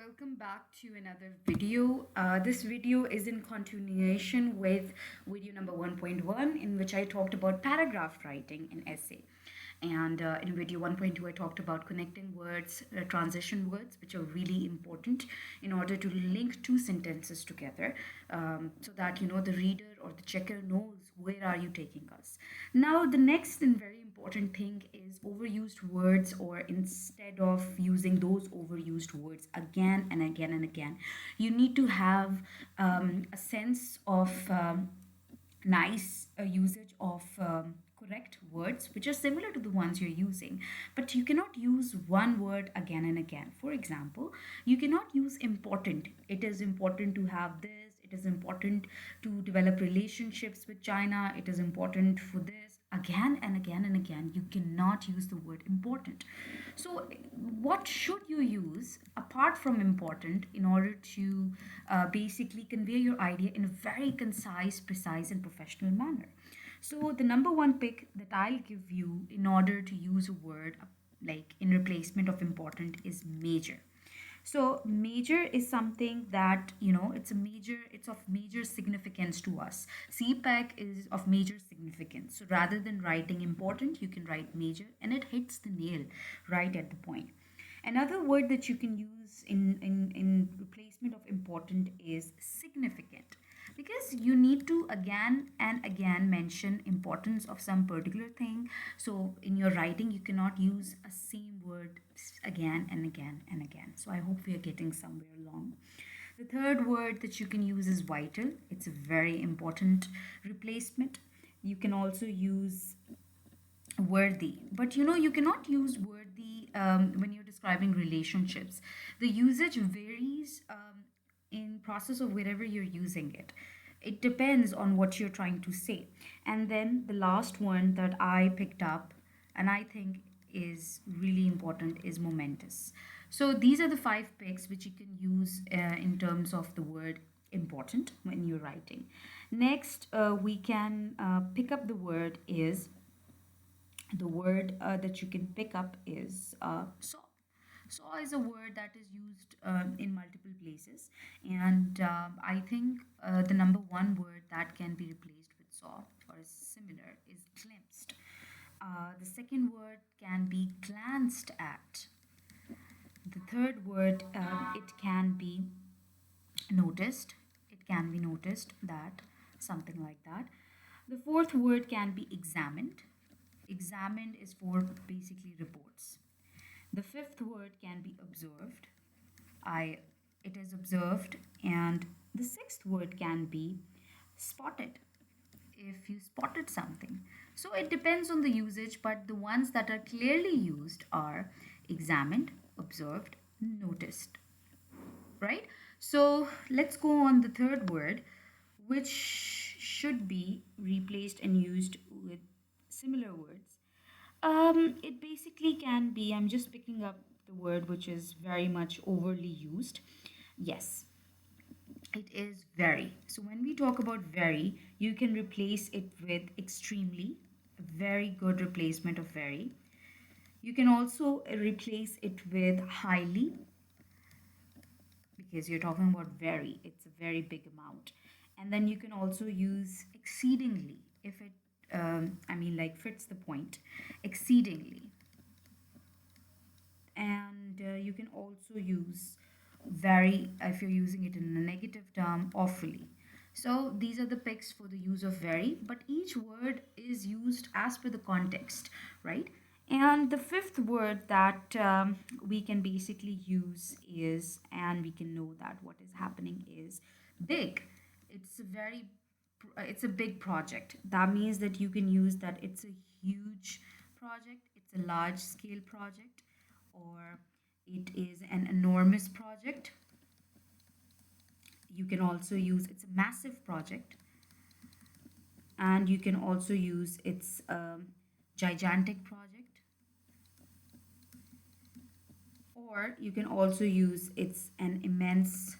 welcome back to another video. This video is in continuation with video number 1.1, in which I talked about paragraph writing in essay. And in video 1.2, I talked about connecting words, transition words, which are really important in order to link two sentences together, so that the reader or the checker knows where are you taking us. Now, the next and very important thing is overused words, or instead of using those overused words again and again and again, you need to have a sense of nice usage of correct words which are similar to the ones you're using, but you cannot use one word again and again. For example, you cannot use important. It is important to have this, it is important to develop relationships with China, it is important for this. Again and again and again, you cannot use the word important. So what should you use apart from important in order to basically convey your idea in a very concise, precise, and professional manner? So the number one pick that I'll give you in order to use a word like in replacement of important is major. So major is something that it's of major significance to us. CPAC is of major significance. So rather than writing important, you can write major, and it hits the nail right at the point. Another word that you can use in replacement of important is significant, because you need to again and again mention importance of some particular thing. So in your writing, you cannot use a same word again and again and again. So I hope we are getting somewhere along. The third word that you can use is vital. It's a very important replacement. You can also use worthy, but you cannot use worthy when you're describing relationships. The usage varies in process of wherever you're using it. It depends on what you're trying to say. And then the last one that I picked up and I think is really important is momentous. So these are the five picks which you can use in terms of the word important when you're writing. Next, we can pick up the word that you can pick up is saw. Saw is a word that is used in multiple places, and I think the number one word that can be replaced with saw or is similar is glimpsed. The second word can be glanced at. The third word, it can be noticed. It can be noticed that, something like that. The fourth word can be examined. Examined is for basically reports. The fifth word can be observed. It is observed. And the sixth word can be spotted, if you spotted something. So it depends on the usage, but the ones that are clearly used are examined, observed, noticed. Right? So let's go on the third word, which should be replaced and used with similar words. It basically can be, I'm just picking up the word which is very much overly used. Yes, it is very. So when we talk about very, you can replace it with extremely, a very good replacement of very. You can also replace it with highly, because you're talking about very, it's a very big amount. And then you can also use exceedingly if it like fits the point. Exceedingly. And you can also use very if you're using it in a negative term, awfully. So these are the picks for the use of very, but each word is used as per the context, right? And the fifth word that we can basically use is, and we can know that what is happening is big. It's a big project. That means that you can use that it's a huge project, it's a large scale project, or it is an enormous project. You can also use it's a massive project, and you can also use it's a gigantic project, or you can also use it's an immense,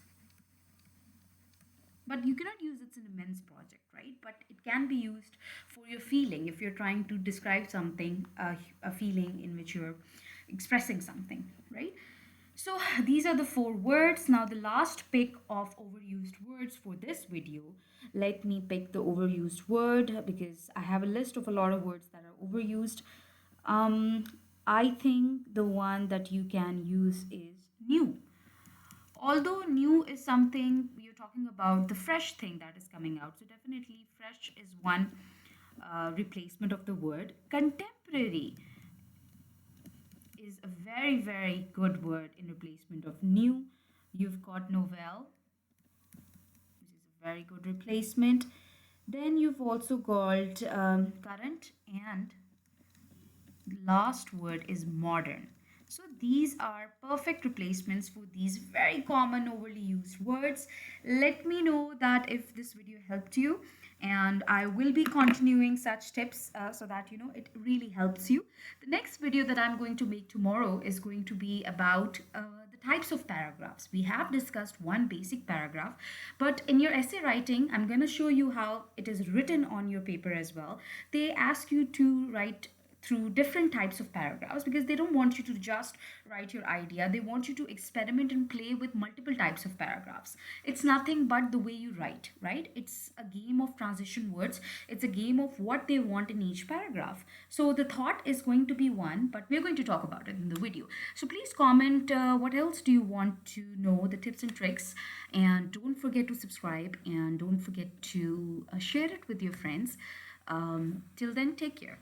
but you cannot use it's an immense project, right? But it can be used for your feeling if you're trying to describe something, a feeling in which you're expressing something, right? So these are the 4 words. Now the last pick of overused words for this video. Let me pick the overused word because I have a list of a lot of words that are overused. Um, I think the one that you can use is new. Although new is something you're talking about the fresh thing that is coming out. So definitely fresh is one replacement of the word. Contemporary is a very, very good word in replacement of new. You've got novel, which is a very good replacement. Then you've also got current, and last word is modern. So these are perfect replacements for these very common overly used words. Let me know that if this video helped you, and I will be continuing such tips so that it really helps you. The next video that I'm going to make tomorrow is going to be about the types of paragraphs. We have discussed one basic paragraph, but in your essay writing, I'm going to show you how it is written on your paper as well. They ask you to write through different types of paragraphs because they don't want you to just write your idea. They want you to experiment and play with multiple types of paragraphs. It's nothing but the way you write, right? It's a game of transition words. It's a game of what they want in each paragraph. So the thought is going to be one, but we're going to talk about it in the video. So please comment what else do you want to know, the tips and tricks, and don't forget to subscribe and don't forget to share it with your friends. Till then, take care.